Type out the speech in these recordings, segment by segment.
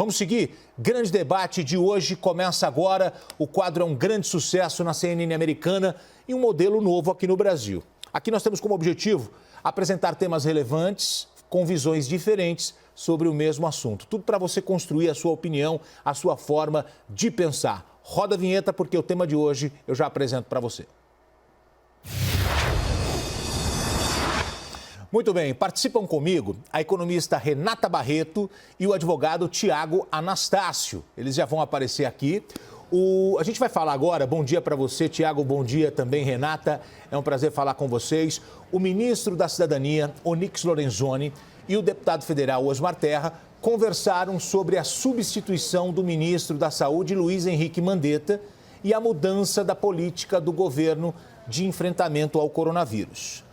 Vamos seguir? Grande debate de hoje começa agora. O quadro é um grande sucesso na CNN americana e um modelo novo aqui no Brasil. Aqui nós temos como objetivo apresentar temas relevantes com visões diferentes sobre o mesmo assunto. Tudo para você construir a sua opinião, a sua forma de pensar. Roda a vinheta porque o tema de hoje eu já apresento para você. Muito bem, participam comigo a economista Renata Barreto e o advogado Tiago Anastácio. Eles já vão aparecer aqui. A gente vai falar agora, bom dia para você, Tiago, bom dia também, Renata. É um prazer falar com vocês. O ministro da Cidadania, Onyx Lorenzoni, e o deputado federal Osmar Terra conversaram sobre a substituição do ministro da Saúde, Luiz Henrique Mandetta, e a mudança da política do governo de enfrentamento ao coronavírus.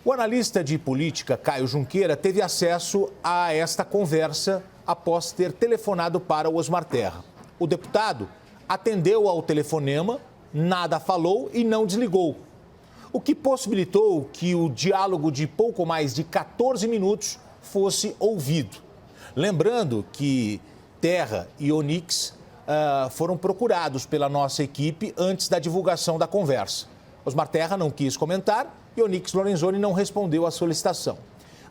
O analista de política, Caio Junqueira, teve acesso a esta conversa após ter telefonado para o Osmar Terra. O deputado atendeu ao telefonema, nada falou e não desligou, o que possibilitou que o diálogo de pouco mais de 14 minutos fosse ouvido. Lembrando que Terra e Onyx foram procurados pela nossa equipe antes da divulgação da conversa. Osmar Terra não quis comentar e Onyx Lorenzoni não respondeu à solicitação.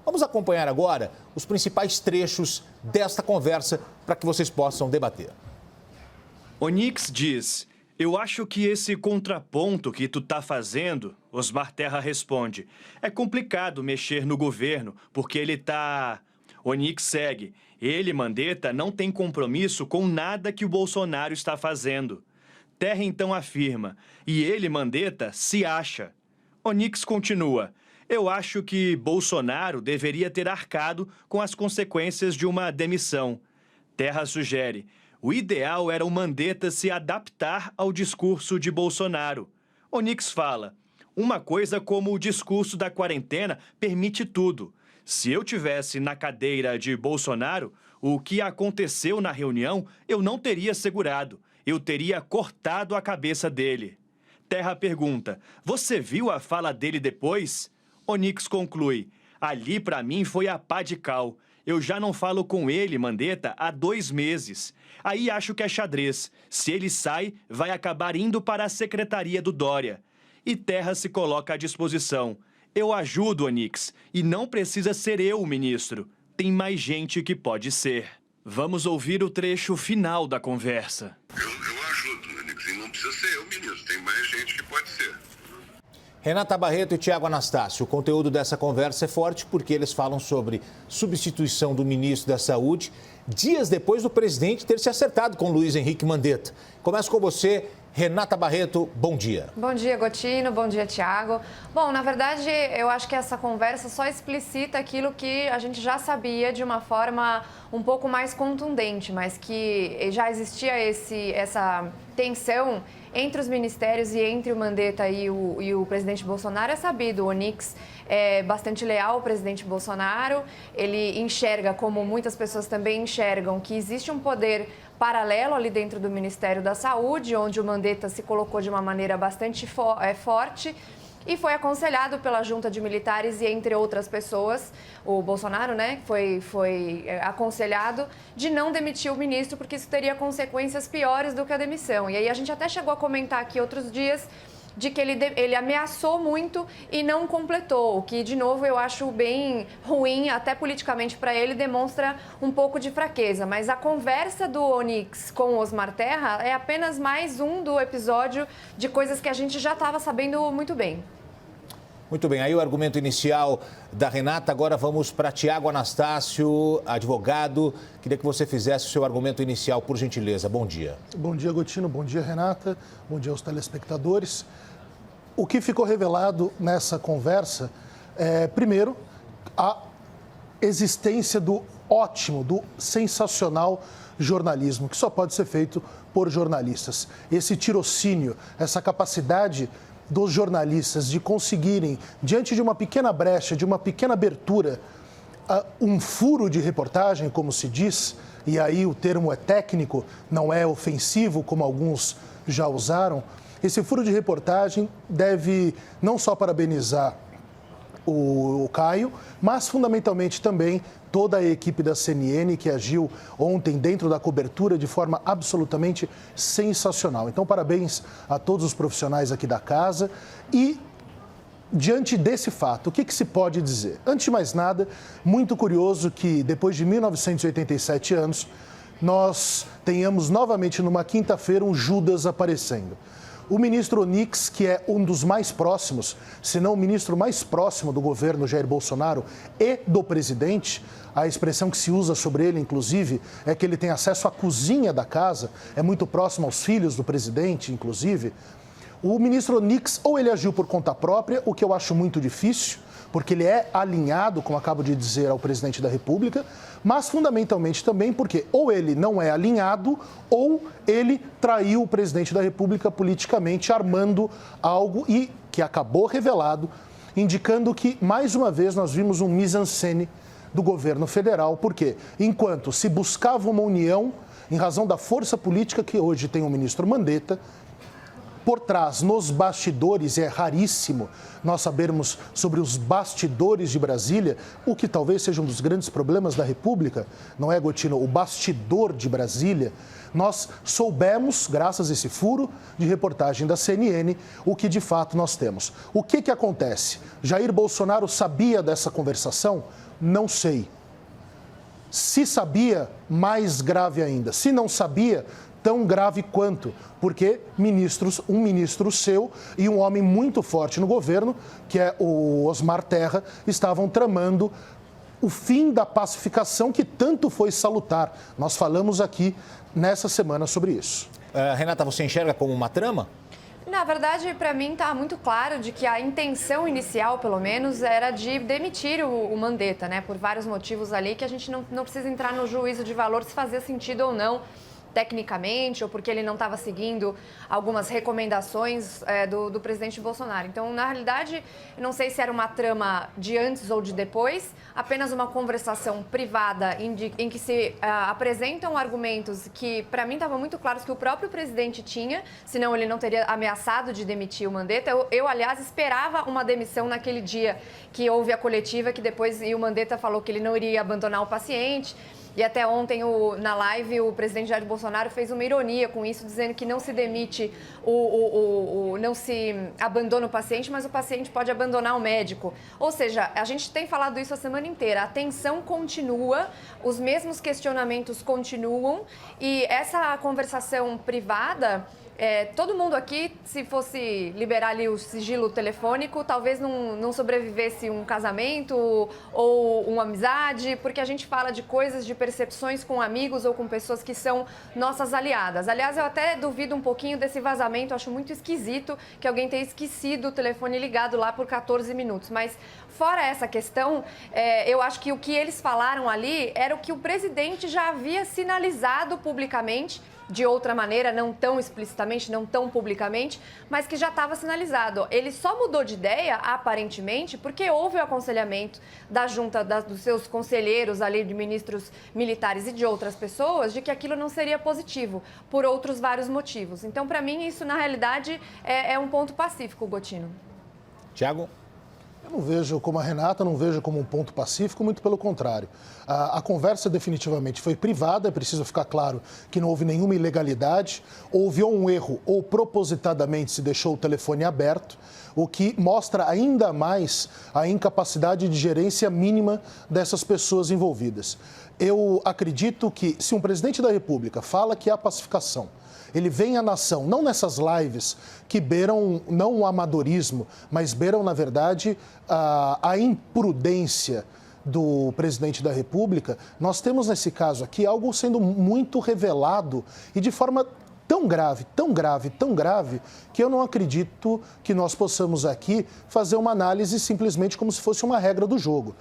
Vamos acompanhar agora os principais trechos desta conversa para que vocês possam debater. Onyx diz: eu acho que esse contraponto que tu tá fazendo, Osmar Terra responde, é complicado mexer no governo, porque ele tá... Onyx segue: ele, Mandetta, não tem compromisso com nada que o Bolsonaro está fazendo. Terra então afirma: e ele, Mandetta, se acha. Onyx continua: eu acho que Bolsonaro deveria ter arcado com as consequências de uma demissão. Terra sugere: o ideal era o Mandetta se adaptar ao discurso de Bolsonaro. Onyx fala: uma coisa como o discurso da quarentena permite tudo. Se eu tivesse na cadeira de Bolsonaro, o que aconteceu na reunião eu não teria segurado. Eu teria cortado a cabeça dele. Terra pergunta: você viu a fala dele depois? Onyx conclui: ali para mim foi a pá de cal. Eu já não falo com ele, Mandetta, há 2 meses. Aí acho que é xadrez. Se ele sai, vai acabar indo para a secretaria do Dória. E Terra se coloca à disposição. Eu ajudo, Onyx, e não precisa ser eu o ministro. Tem mais gente que pode ser. Vamos ouvir o trecho final da conversa. Eu ajudo, Onyx, e não precisa ser eu, ministro. Tem mais gente que pode ser. Renata Barreto e Tiago Anastácio, o conteúdo dessa conversa é forte porque eles falam sobre substituição do ministro da Saúde, dias depois do presidente ter se acertado com Luiz Henrique Mandetta. Começo com você, Renata Barreto, bom dia. Bom dia, Gotino, bom dia, Tiago. Bom, na verdade, eu acho que essa conversa só explicita aquilo que a gente já sabia de uma forma um pouco mais contundente, mas que já existia essa tensão entre os ministérios e entre o Mandetta e o presidente Bolsonaro. É sabido, o Onyx é bastante leal ao presidente Bolsonaro, ele enxerga, como muitas pessoas também enxergam, que existe um poder paralelo ali dentro do Ministério da Saúde, onde o Mandetta se colocou de uma maneira bastante forte e foi aconselhado pela junta de militares e entre outras pessoas, o Bolsonaro, né, foi aconselhado de não demitir o ministro porque isso teria consequências piores do que a demissão. E aí a gente até chegou a comentar aqui outros dias de que ele ameaçou muito e não completou, o que, de novo, eu acho bem ruim, até politicamente para ele, demonstra um pouco de fraqueza. Mas a conversa do Onyx com o Osmar Terra é apenas mais um do episódio de coisas que a gente já estava sabendo muito bem. Muito bem, aí o argumento inicial da Renata, agora vamos para Tiago Anastácio, advogado. Queria que você fizesse o seu argumento inicial, por gentileza. Bom dia. Bom dia, Gotino. Bom dia, Renata. Bom dia aos telespectadores. O que ficou revelado nessa conversa é, primeiro, a existência do ótimo, do sensacional jornalismo, que só pode ser feito por jornalistas. Esse tirocínio, essa capacidade dos jornalistas de conseguirem, diante de uma pequena brecha, de uma pequena abertura, um furo de reportagem, como se diz, e aí o termo é técnico, não é ofensivo, como alguns já usaram. Esse furo de reportagem deve não só parabenizar o Caio, mas fundamentalmente também toda a equipe da CNN que agiu ontem dentro da cobertura de forma absolutamente sensacional. Então, parabéns a todos os profissionais aqui da casa e... Diante desse fato, o que se pode dizer? Antes de mais nada, muito curioso que depois de 1987 anos, nós tenhamos novamente numa quinta-feira um Judas aparecendo. O ministro Onyx, que é um dos mais próximos, se não o ministro mais próximo do governo Jair Bolsonaro e do presidente, a expressão que se usa sobre ele, inclusive, é que ele tem acesso à cozinha da casa, é muito próximo aos filhos do presidente, inclusive. O ministro Onyx, ou ele agiu por conta própria, o que eu acho muito difícil, porque ele é alinhado, como acabo de dizer, ao presidente da República, mas fundamentalmente também porque ou ele não é alinhado ou ele traiu o presidente da República politicamente, armando algo e que acabou revelado, indicando que, mais uma vez, nós vimos um mise-en-scène do governo federal, porque enquanto se buscava uma união, em razão da força política que hoje tem o ministro Mandetta, por trás, nos bastidores, é raríssimo nós sabermos sobre os bastidores de Brasília, o que talvez seja um dos grandes problemas da República, não é, Gotino? O bastidor de Brasília. Nós soubemos, graças a esse furo de reportagem da CNN, o que de fato nós temos. O que acontece? Jair Bolsonaro sabia dessa conversação? Não sei. Se sabia, mais grave ainda. Se não sabia, tão grave quanto, porque um ministro seu e um homem muito forte no governo, que é o Osmar Terra, estavam tramando o fim da pacificação que tanto foi salutar. Nós falamos aqui nessa semana sobre isso. Renata, você enxerga como uma trama? Na verdade, para mim está muito claro de que a intenção inicial, pelo menos, era de demitir o Mandetta, né? Por vários motivos ali que a gente não precisa entrar no juízo de valor se fazia sentido ou não tecnicamente, ou porque ele não estava seguindo algumas recomendações do presidente Bolsonaro. Então, na realidade, eu não sei se era uma trama de antes ou de depois, apenas uma conversação privada em que se apresentam argumentos que, para mim, estavam muito claros que o próprio presidente tinha, senão ele não teria ameaçado de demitir o Mandetta. Eu, aliás, esperava uma demissão naquele dia que houve a coletiva, que depois o Mandetta falou que ele não iria abandonar o paciente. E até ontem, na live, o presidente Jair Bolsonaro fez uma ironia com isso, dizendo que não se demite, não se abandona o paciente, mas o paciente pode abandonar o médico. Ou seja, a gente tem falado isso a semana inteira. A tensão continua, os mesmos questionamentos continuam e essa conversação privada... todo mundo aqui, se fosse liberar ali o sigilo telefônico, talvez não sobrevivesse um casamento ou uma amizade, porque a gente fala de coisas, de percepções com amigos ou com pessoas que são nossas aliadas. Aliás, eu até duvido um pouquinho desse vazamento, acho muito esquisito que alguém tenha esquecido o telefone ligado lá por 14 minutos. Mas, fora essa questão, eu acho que o que eles falaram ali era o que o presidente já havia sinalizado publicamente, de outra maneira, não tão explicitamente, não tão publicamente, mas que já estava sinalizado. Ele só mudou de ideia, aparentemente, porque houve o aconselhamento da junta dos seus conselheiros ali, de ministros militares e de outras pessoas, de que aquilo não seria positivo, por outros vários motivos. Então, para mim, isso, na realidade, é um ponto pacífico, Gotino. Tiago? Eu não vejo como a Renata, não vejo como um ponto pacífico, muito pelo contrário. A conversa definitivamente foi privada, é preciso ficar claro que não houve nenhuma ilegalidade, houve um erro ou propositadamente se deixou o telefone aberto, o que mostra ainda mais a incapacidade de gerência mínima dessas pessoas envolvidas. Eu acredito que se um presidente da República fala que há pacificação, ele vem à nação, não nessas lives que beiram, não o amadorismo, mas beiram, na verdade, a imprudência do presidente da República, nós temos nesse caso aqui algo sendo muito revelado e de forma tão grave, que eu não acredito que nós possamos aqui fazer uma análise simplesmente como se fosse uma regra do jogo.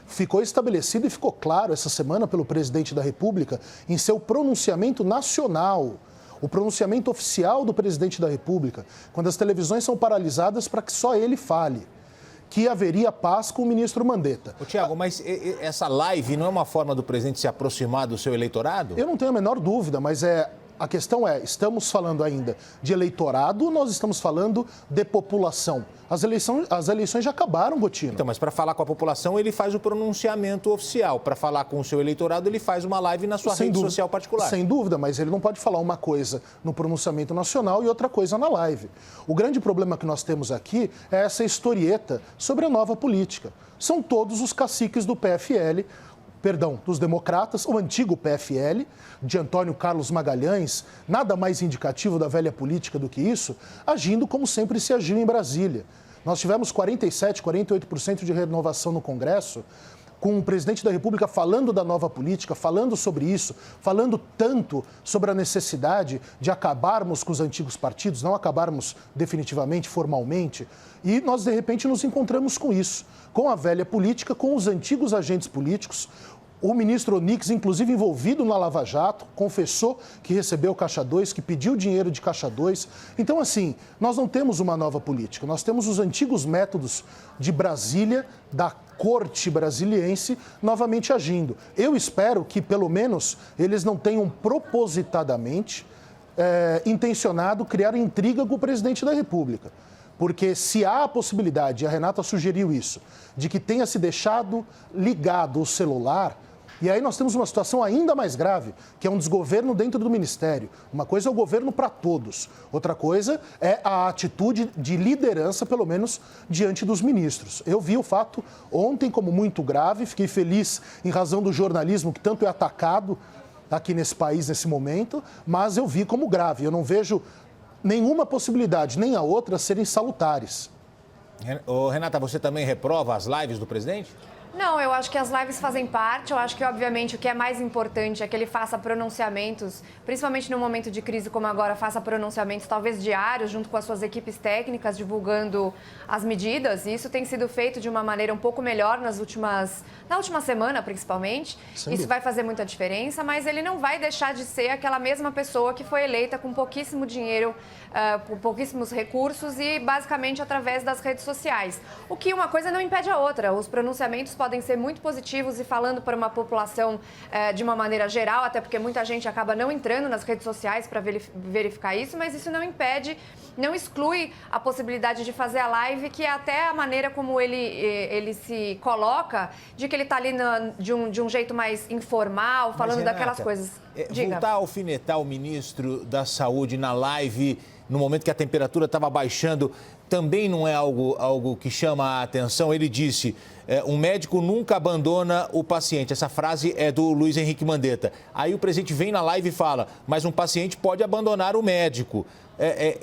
Ficou estabelecido e ficou claro essa semana pelo presidente da República em seu pronunciamento nacional, o pronunciamento oficial do presidente da República, quando as televisões são paralisadas para que só ele fale, que haveria paz com o ministro Mandetta. Tiago, mas essa live não é uma forma do presidente se aproximar do seu eleitorado? Eu não tenho a menor dúvida, mas A questão é, estamos falando ainda de eleitorado ou nós estamos falando de população? As eleições já acabaram, Gotino. Então, mas para falar com a população, ele faz o pronunciamento oficial. Para falar com o seu eleitorado, ele faz uma live na sua rede social particular. Sem dúvida, mas ele não pode falar uma coisa no pronunciamento nacional e outra coisa na live. O grande problema que nós temos aqui é essa historieta sobre a nova política. São todos os caciques do PFL, dos democratas, o antigo PFL, de Antônio Carlos Magalhães, nada mais indicativo da velha política do que isso, agindo como sempre se agiu em Brasília. Nós tivemos 47%, 48% de renovação no Congresso, com o presidente da República falando da nova política, falando sobre isso, falando tanto sobre a necessidade de acabarmos com os antigos partidos, não acabarmos definitivamente, formalmente, e nós, de repente, nos encontramos com isso, com a velha política, com os antigos agentes políticos. O ministro Onyx, inclusive envolvido na Lava Jato, confessou que recebeu Caixa 2, que pediu dinheiro de Caixa 2. Então, assim, nós não temos uma nova política, nós temos os antigos métodos de Brasília, da corte brasiliense, novamente agindo. Eu espero que, pelo menos, eles não tenham propositadamente intencionado criar intriga com o presidente da República. Porque se há a possibilidade, e a Renata sugeriu isso, de que tenha se deixado ligado o celular, e aí nós temos uma situação ainda mais grave, que é um desgoverno dentro do Ministério. Uma coisa é o governo para todos, outra coisa é a atitude de liderança, pelo menos, diante dos ministros. Eu vi o fato ontem como muito grave, fiquei feliz em razão do jornalismo que tanto é atacado aqui nesse país, nesse momento, mas eu vi como grave. Eu não vejo nenhuma possibilidade, nem a outra, serem salutares. Renata, você também reprova as lives do presidente? Não, eu acho que as lives fazem parte. Eu acho que, obviamente, o que é mais importante é que ele faça pronunciamentos, principalmente num momento de crise como agora, faça pronunciamentos talvez diários, junto com as suas equipes técnicas, divulgando as medidas. E isso tem sido feito de uma maneira um pouco melhor na última semana, principalmente. Isso vai fazer muita diferença, mas ele não vai deixar de ser aquela mesma pessoa que foi eleita com pouquíssimo dinheiro, com pouquíssimos recursos e, basicamente, através das redes sociais. O que uma coisa não impede a outra. Os pronunciamentos podem ser muito positivos e falando para uma população de uma maneira geral, até porque muita gente acaba não entrando nas redes sociais para verificar isso, mas isso não impede, não exclui a possibilidade de fazer a live, que é até a maneira como ele se coloca, de que ele está ali de um jeito mais informal, falando daquelas coisas. Voltar a alfinetar o ministro da Saúde na live, no momento que a temperatura estava baixando, também não é algo que chama a atenção? Ele disse, um médico nunca abandona o paciente. Essa frase é do Luiz Henrique Mandetta. Aí o presidente vem na live e fala, mas um paciente pode abandonar o médico.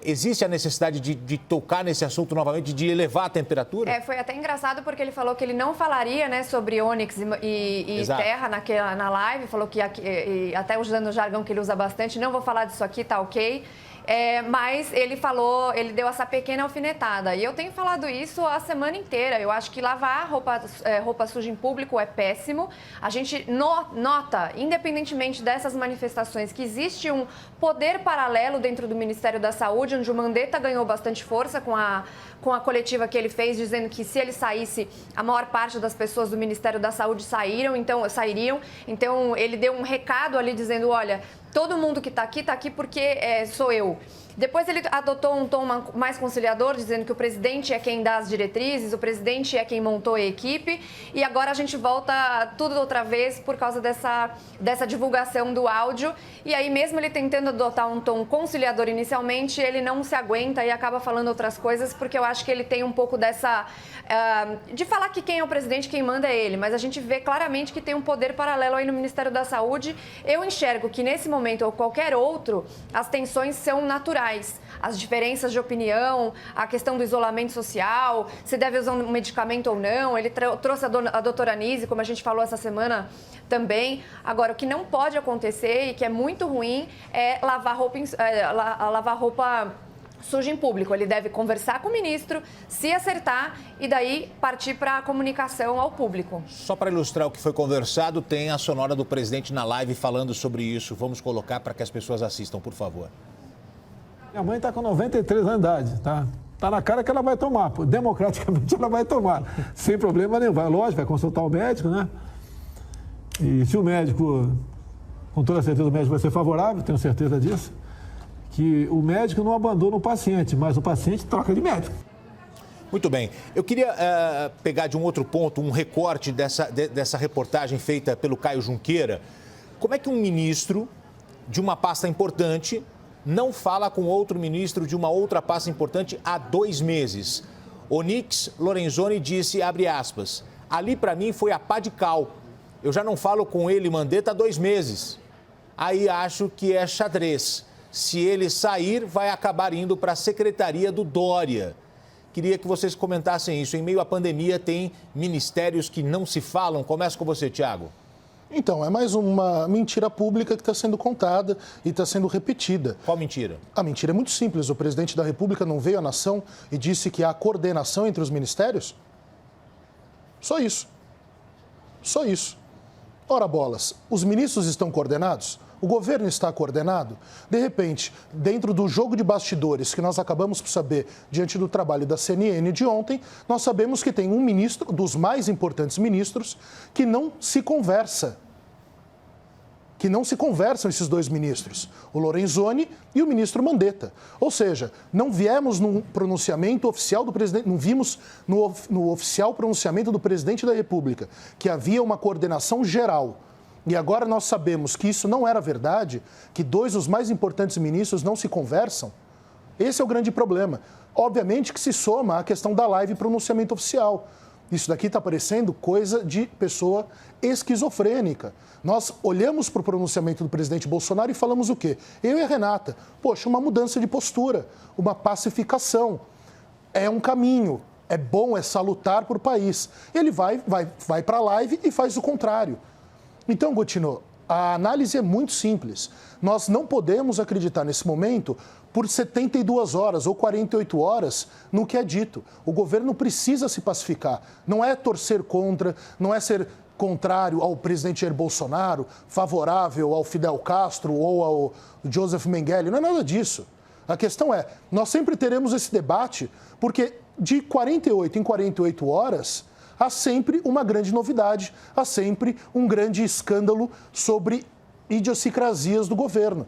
Existe a necessidade de tocar nesse assunto novamente, de elevar a temperatura? Foi até engraçado porque ele falou que ele não falaria, né, sobre Onyx e terra na live, falou que, até usando o jargão que ele usa bastante, não vou falar disso aqui, tá ok? Mas ele deu essa pequena alfinetada. E eu tenho falado isso a semana inteira. Eu acho que lavar roupa suja em público é péssimo. A gente nota, independentemente dessas manifestações, que existe um poder paralelo dentro do Ministério da Saúde, onde o Mandetta ganhou bastante força com a coletiva que ele fez, dizendo que se ele saísse, a maior parte das pessoas do Ministério da Saúde sairiam. Então, ele deu um recado ali dizendo, olha, todo mundo que está aqui porque sou eu. Depois ele adotou um tom mais conciliador, dizendo que o presidente é quem dá as diretrizes, o presidente é quem montou a equipe. E agora a gente volta tudo outra vez por causa dessa divulgação do áudio. E aí, mesmo ele tentando adotar um tom conciliador inicialmente, ele não se aguenta e acaba falando outras coisas, porque eu acho que ele tem um pouco dessa... de falar que quem é o presidente, quem manda é ele. Mas a gente vê claramente que tem um poder paralelo aí no Ministério da Saúde. Eu enxergo que nesse momento, ou qualquer outro, as tensões são naturais. As diferenças de opinião, a questão do isolamento social, se deve usar um medicamento ou não. Ele trouxe a doutora Anise, como a gente falou essa semana também. Agora, o que não pode acontecer e que é muito ruim é lavar roupa suja em público. Ele deve conversar com o ministro, se acertar e daí partir para a comunicação ao público. Só para ilustrar o que foi conversado, tem a sonora do presidente na live falando sobre isso. Vamos colocar para que as pessoas assistam, por favor. Minha mãe está com 93 anos de idade, tá? Tá na cara que ela vai tomar, democraticamente ela vai tomar, sem problema nenhum. Vai, lógico, vai consultar o médico, né? E se o médico com toda certeza o médico vai ser favorável, tenho certeza disso, que o médico não abandona o paciente, mas o paciente troca de médico. Muito bem. Eu queria pegar de um outro ponto, um recorte dessa reportagem feita pelo Caio Junqueira. Como é que um ministro de uma pasta importante não fala com outro ministro de uma outra pasta importante há 2 meses? Onyx Lorenzoni disse, abre aspas, ali para mim foi a pá de cal. Eu já não falo com ele, Mandetta, há 2 meses. Aí acho que é xadrez. Se ele sair, vai acabar indo para a secretaria do Dória. Queria que vocês comentassem isso. Em meio à pandemia, tem ministérios que não se falam. Começo com você, Tiago. Então, é mais uma mentira pública que está sendo contada e está sendo repetida. Qual mentira? A mentira é muito simples. O presidente da República não veio à nação e disse que há coordenação entre os ministérios? Só isso. Só isso. Ora bolas, os ministros estão coordenados? O governo está coordenado? De repente, dentro do jogo de bastidores que nós acabamos por saber diante do trabalho da CNN de ontem, nós sabemos que tem um ministro, dos mais importantes ministros, que não se conversa. Que não se conversam esses 2 ministros, o Lorenzoni e o ministro Mandetta. Ou seja, não viemos num pronunciamento oficial do presidente, não vimos no oficial pronunciamento do presidente da República que havia uma coordenação geral. E agora nós sabemos que isso não era verdade, que 2 dos mais importantes ministros não se conversam. Esse é o grande problema. Obviamente que se soma a questão da live e pronunciamento oficial. Isso daqui está parecendo coisa de pessoa esquizofrênica. Nós olhamos para o pronunciamento do presidente Bolsonaro e falamos o quê? Eu e a Renata, poxa, uma mudança de postura, uma pacificação. É um caminho, é bom, é salutar para o país. Ele vai para a live e faz o contrário. Então, Gotino, a análise é muito simples. Nós não podemos acreditar nesse momento por 72 horas ou 48 horas no que é dito. O governo precisa se pacificar. Não é torcer contra, não é ser contrário ao presidente Jair Bolsonaro, favorável ao Fidel Castro ou ao Joseph Mengele. Não é nada disso. A questão é, nós sempre teremos esse debate porque de 48 em 48 horas... há sempre uma grande novidade, há sempre um grande escândalo sobre idiosincrasias do governo.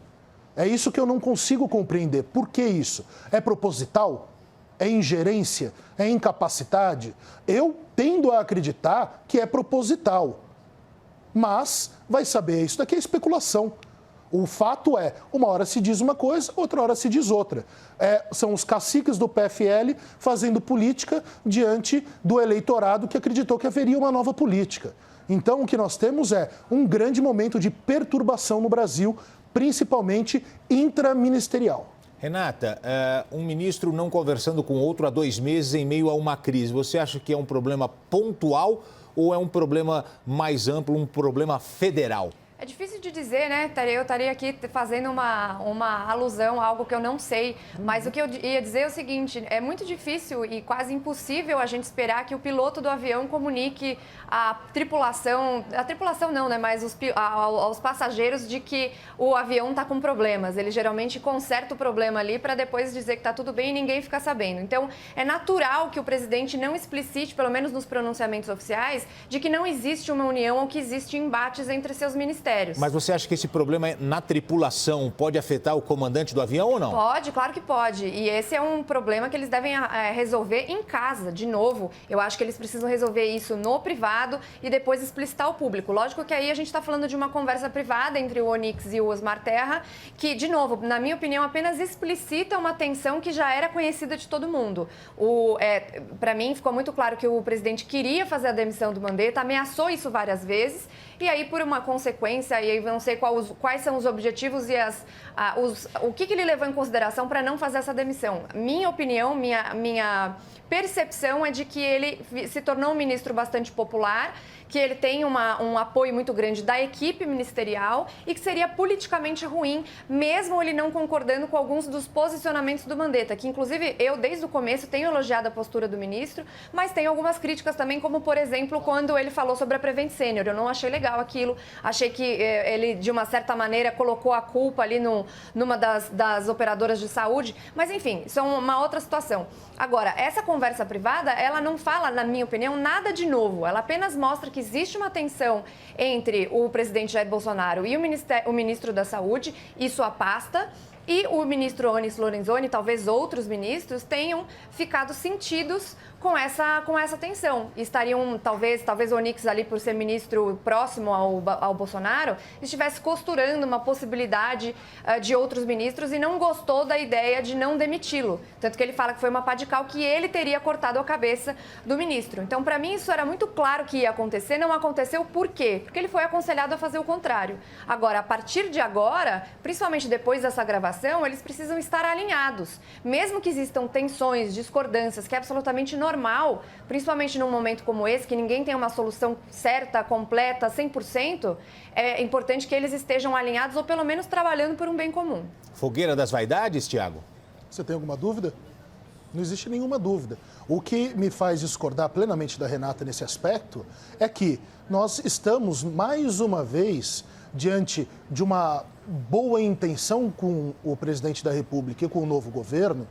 É isso que eu não consigo compreender. Por que isso? É proposital? É ingerência? É incapacidade? Eu tendo a acreditar que é proposital. Mas, vai saber, isso daqui é especulação. O fato é, uma hora se diz uma coisa, outra hora se diz outra. São os caciques do PFL fazendo política diante do eleitorado que acreditou que haveria uma nova política. Então, o que nós temos é um grande momento de perturbação no Brasil, principalmente intraministerial. Renata, um ministro não conversando com outro há 2 meses em meio a uma crise, você acha que é um problema pontual ou é um problema mais amplo, um problema federal? É difícil de dizer, né? Eu estaria aqui fazendo uma alusão a algo que eu não sei. Mas o que eu ia dizer é o seguinte, é muito difícil e quase impossível a gente esperar que o piloto do avião comunique à tripulação não, né? Mas aos passageiros de que o avião está com problemas. Ele geralmente conserta o problema ali para depois dizer que está tudo bem e ninguém fica sabendo. Então, é natural que o presidente não explicite, pelo menos nos pronunciamentos oficiais, de que não existe uma união ou que existe embates entre seus ministérios. Mas você acha que esse problema na tripulação pode afetar o comandante do avião ou não? Pode, claro que pode. E esse é um problema que eles devem resolver em casa, de novo. Eu acho que eles precisam resolver isso no privado e depois explicitar ao público. Lógico que aí a gente está falando de uma conversa privada entre o Onyx e o Osmar Terra, que, de novo, na minha opinião, apenas explicita uma tensão que já era conhecida de todo mundo. Para mim, ficou muito claro que o presidente queria fazer a demissão do Mandetta, ameaçou isso várias vezes, e aí, por uma consequência, e aí não sei quais são os objetivos e o que ele levou em consideração para não fazer essa demissão. Minha opinião, minha percepção é de que ele se tornou um ministro bastante popular, que ele tem um apoio muito grande da equipe ministerial e que seria politicamente ruim, mesmo ele não concordando com alguns dos posicionamentos do Mandetta, que inclusive eu, desde o começo, tenho elogiado a postura do ministro, mas tenho algumas críticas também, como, por exemplo, quando ele falou sobre a Prevent Senior. Eu não achei legal aquilo, achei que ele, de uma certa maneira, colocou a culpa ali numa das operadoras de saúde. Mas, enfim, isso é uma outra situação. Agora, essa conversa privada, ela não fala, na minha opinião, nada de novo. Ela apenas mostra que existe uma tensão entre o presidente Jair Bolsonaro e o ministro da Saúde e sua pasta. E o ministro Onyx Lorenzoni, talvez outros ministros, tenham ficado sentidos com essa tensão. E estariam, talvez o Onyx ali, por ser ministro próximo ao Bolsonaro, estivesse costurando uma possibilidade de outros ministros e não gostou da ideia de não demiti-lo. Tanto que ele fala que foi uma pá de cal que ele teria cortado a cabeça do ministro. Então, para mim, isso era muito claro que ia acontecer. Não aconteceu por quê? Porque ele foi aconselhado a fazer o contrário. Agora, a partir de agora, principalmente depois dessa gravação, eles precisam estar alinhados. Mesmo que existam tensões, discordâncias, que é absolutamente normal, principalmente num momento como esse, que ninguém tem uma solução certa, completa, 100%, é importante que eles estejam alinhados ou pelo menos trabalhando por um bem comum. Fogueira das vaidades, Tiago? Você tem alguma dúvida? Não existe nenhuma dúvida. O que me faz discordar plenamente da Renata nesse aspecto é que nós estamos, mais uma vez, diante de uma boa intenção com o presidente da República e com o novo governo,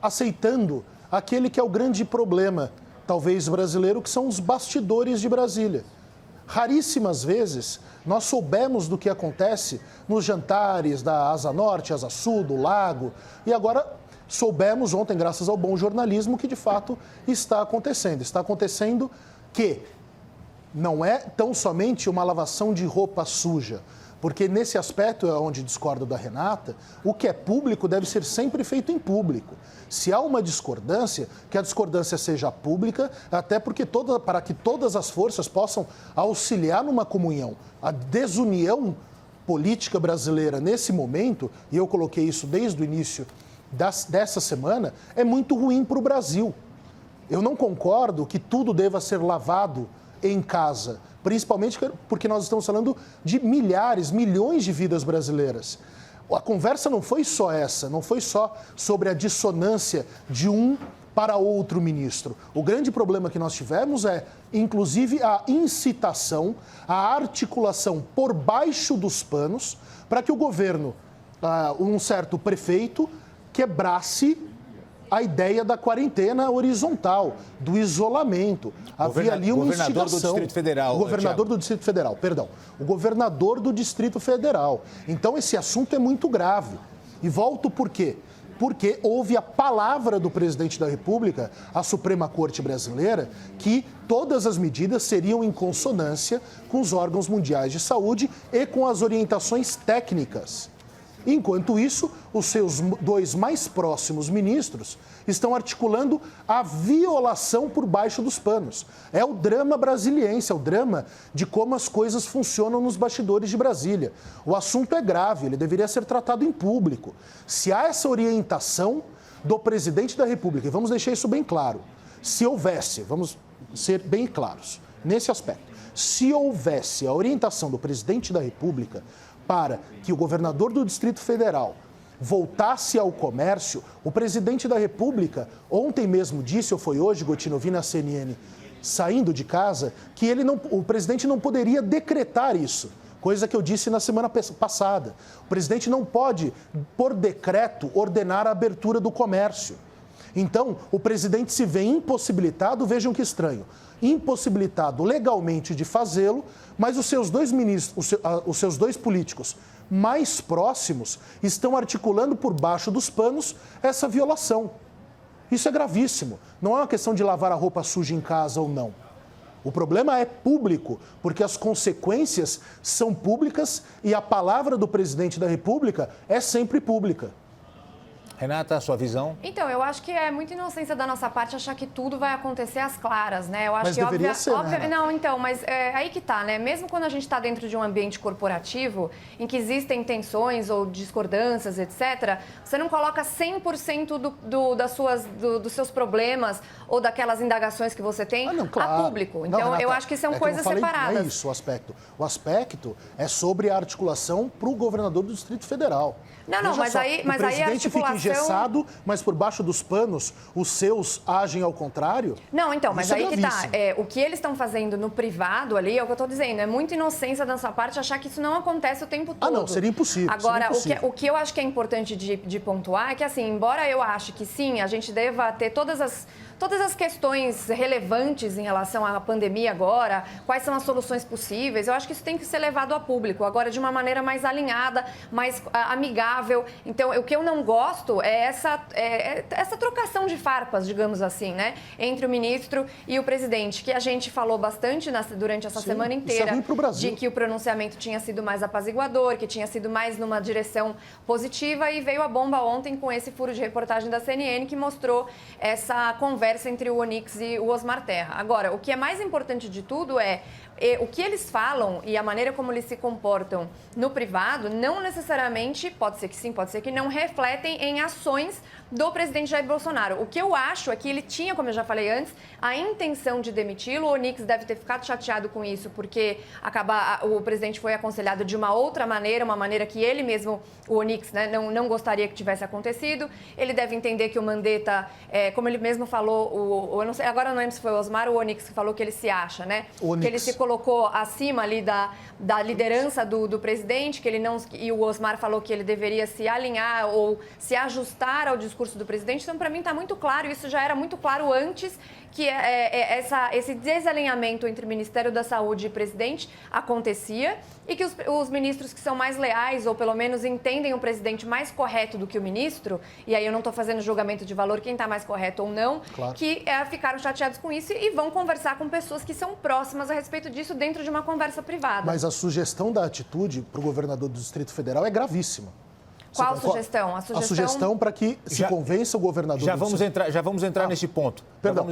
aceitando aquele que é o grande problema, talvez brasileiro, que são os bastidores de Brasília. Raríssimas vezes nós soubemos do que acontece nos jantares da Asa Norte, Asa Sul, do Lago, e agora soubemos ontem, graças ao bom jornalismo, que de fato está acontecendo. Está acontecendo que não é tão somente uma lavação de roupa suja, porque nesse aspecto é onde discordo da Renata, o que é público deve ser sempre feito em público. Se há uma discordância, que a discordância seja pública, até porque para que todas as forças possam auxiliar numa comunhão. A desunião política brasileira nesse momento, e eu coloquei isso desde o início dessa semana, é muito ruim para o Brasil. Eu não concordo que tudo deva ser lavado em casa, principalmente porque nós estamos falando de milhares, milhões de vidas brasileiras. A conversa não foi só essa, não foi só sobre a dissonância de um para outro ministro. O grande problema que nós tivemos é, inclusive, a incitação, a articulação por baixo dos panos para que o governo, um certo prefeito, quebrasse a ideia da quarentena horizontal, do isolamento. Havia ali uma instigação. Governador do Distrito Federal. O governador do Distrito Federal, perdão. O governador do Distrito Federal. Então, esse assunto é muito grave. E volto por quê? Porque houve a palavra do presidente da República, a Suprema Corte Brasileira, que todas as medidas seriam em consonância com os órgãos mundiais de saúde e com as orientações técnicas. Enquanto isso, os seus dois mais próximos ministros estão articulando a violação por baixo dos panos. É o drama brasiliense, é o drama de como as coisas funcionam nos bastidores de Brasília. O assunto é grave, ele deveria ser tratado em público. Se há essa orientação do presidente da República, e vamos deixar isso bem claro, se houvesse, vamos ser bem claros nesse aspecto, se houvesse a orientação do presidente da República para que o governador do Distrito Federal voltasse ao comércio, o presidente da República ontem mesmo disse, ou foi hoje, Gotino, eu vi na CNN, saindo de casa, que o presidente não poderia decretar isso, coisa que eu disse na semana passada. O presidente não pode, por decreto, ordenar a abertura do comércio. Então, o presidente se vê impossibilitado, vejam que estranho, impossibilitado legalmente de fazê-lo, mas os seus dois ministros, os seus dois políticos mais próximos estão articulando por baixo dos panos essa violação. Isso é gravíssimo. Não é uma questão de lavar a roupa suja em casa ou não. O problema é público, porque as consequências são públicas e a palavra do presidente da República é sempre pública. Renata, a sua visão? Então, eu acho que é muita inocência da nossa parte achar que tudo vai acontecer às claras, né? Eu acho mas que deveria ser, né? Não, então, mas é aí que tá, né? Mesmo quando a gente está dentro de um ambiente corporativo, em que existem tensões ou discordâncias, etc., você não coloca 100% dos seus problemas ou daquelas indagações que você tem a público. Então, Renata, eu acho que são coisas separadas. Não é isso o aspecto. O aspecto é sobre a articulação para o governador do Distrito Federal. Não, mas aí a articulação... engessado, mas por baixo dos panos os seus agem ao contrário? Não, então, mas Isso aí é que tá. gravíssimo. O que eles estão fazendo no privado ali, é o que eu tô dizendo, é muita inocência da nossa parte achar que isso não acontece o tempo todo. Não, seria impossível. Agora, seria impossível. o que eu acho que é importante de pontuar é que, assim, embora eu ache que sim, a gente deva ter todas as questões relevantes em relação à pandemia agora, quais são as soluções possíveis, eu acho que isso tem que ser levado a público, agora de uma maneira mais alinhada, mais amigável. Então, o que eu não gosto é essa trocação de farpas, digamos assim, né, entre o ministro e o presidente, que a gente falou bastante durante essa semana inteira, isso é ruim pro Brasil. de que o pronunciamento tinha sido mais apaziguador, que tinha sido mais numa direção positiva, e veio a bomba ontem com esse furo de reportagem da CNN que mostrou essa conversa entre o Onyx e o Osmar Terra. Agora, o que é mais importante de tudo é o que eles falam e a maneira como eles se comportam no privado não necessariamente, pode ser que sim, pode ser que não, refletem em ações do presidente Jair Bolsonaro. O que eu acho é que ele tinha, como eu já falei antes, a intenção de demiti-lo. O Onyx deve ter ficado chateado com isso, porque o presidente foi aconselhado de uma outra maneira, uma maneira que ele mesmo, o Onyx, né, não gostaria que tivesse acontecido. Ele deve entender que o Mandetta, como ele mesmo falou, eu não sei, agora não lembro se foi o Osmar ou o Onyx que falou que ele se acha, né? Que ele se colocou acima ali da liderança do presidente, que ele não, e o Osmar falou que ele deveria se alinhar ou se ajustar ao discurso do presidente. Então, para mim, está muito claro, isso já era muito claro antes, que esse desalinhamento entre Ministério da Saúde e presidente acontecia, e que os ministros que são mais leais, ou pelo menos entendem o presidente mais correto do que o ministro, e aí eu não estou fazendo julgamento de valor quem está mais correto ou não, claro, que ficaram chateados com isso e vão conversar com pessoas que são próximas a respeito disso dentro de uma conversa privada. Mas a sugestão da atitude para o governador do Distrito Federal é gravíssima. Qual sugestão? A sugestão para que se convença o governador... Já vamos entrar nesse ponto. Perdão.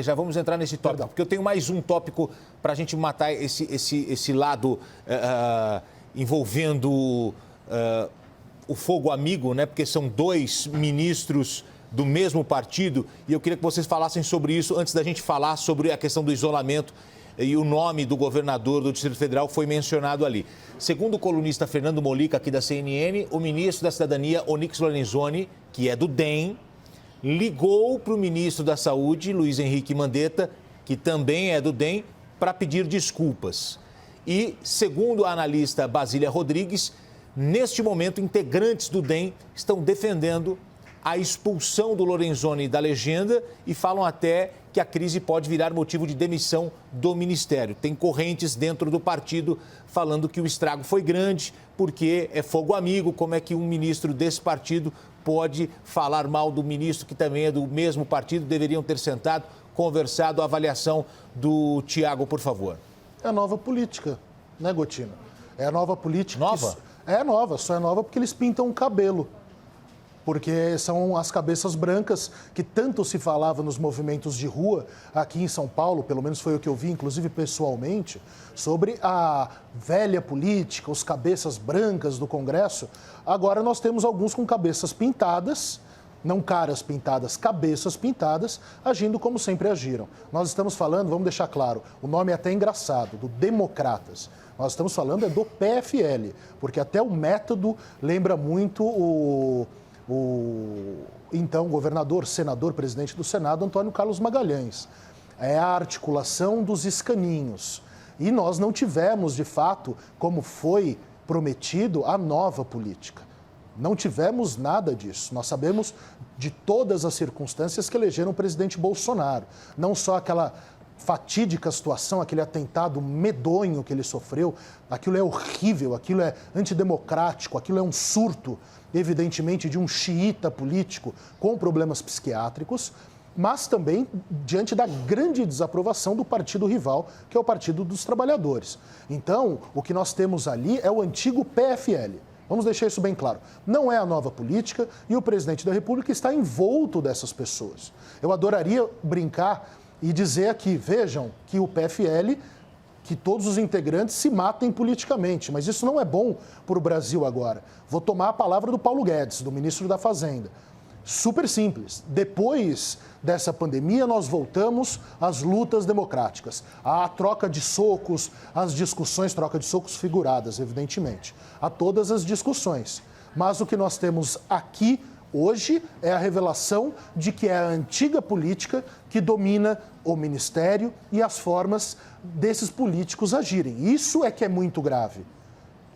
Já vamos entrar nesse tópico, perdão, porque eu tenho mais um tópico para a gente matar esse lado envolvendo o fogo amigo, né? Porque são dois ministros do mesmo partido, e eu queria que vocês falassem sobre isso antes da gente falar sobre a questão do isolamento. E o nome do governador do Distrito Federal foi mencionado ali. Segundo o colunista Fernando Molica, aqui da CNN, o ministro da Cidadania, Onyx Lorenzoni, que é do DEM, ligou para o ministro da Saúde, Luiz Henrique Mandetta, que também é do DEM, para pedir desculpas. E, segundo a analista Basília Rodrigues, neste momento, integrantes do DEM estão defendendo a expulsão do Lorenzoni da legenda e falam até que a crise pode virar motivo de demissão do ministério. Tem correntes dentro do partido falando que o estrago foi grande, porque é fogo amigo. Como é que um ministro desse partido pode falar mal do ministro que também é do mesmo partido? Deveriam ter sentado, conversado. A avaliação do Tiago, por favor. É a nova política, né, Gotino? É a nova política. Nova? É nova, só é nova porque eles pintam o cabelo. Porque são as cabeças brancas que tanto se falava nos movimentos de rua aqui em São Paulo, pelo menos foi o que eu vi, inclusive pessoalmente, sobre a velha política, os cabeças brancas do Congresso. Agora nós temos alguns com cabeças pintadas, não caras pintadas, cabeças pintadas, agindo como sempre agiram. Nós estamos falando, vamos deixar claro, o nome é até engraçado, do Democratas. Nós estamos falando do PFL, porque até o método lembra muito o então governador, senador, presidente do Senado, Antônio Carlos Magalhães. É a articulação dos escaninhos. E nós não tivemos, de fato, como foi prometido, a nova política. Não tivemos nada disso. Nós sabemos de todas as circunstâncias que elegeram o presidente Bolsonaro. Não só aquela fatídica situação, aquele atentado medonho que ele sofreu, aquilo é horrível, aquilo é antidemocrático, aquilo é um surto, evidentemente, de um xiita político com problemas psiquiátricos, mas também diante da grande desaprovação do partido rival, que é o Partido dos Trabalhadores. Então, o que nós temos ali é o antigo PFL. Vamos deixar isso bem claro. Não é a nova política e o presidente da República está envolto dessas pessoas. Eu adoraria brincar e dizer aqui, vejam, que o PFL, que todos os integrantes se matem politicamente, mas isso não é bom para o Brasil agora. Vou tomar a palavra do Paulo Guedes, do ministro da Fazenda. Super simples. Depois dessa pandemia, nós voltamos às lutas democráticas, à troca de socos, às discussões, troca de socos figuradas, evidentemente, a todas as discussões. Mas o que nós temos aqui Hoje é a revelação de que é a antiga política que domina o ministério e as formas desses políticos agirem. Isso é que é muito grave.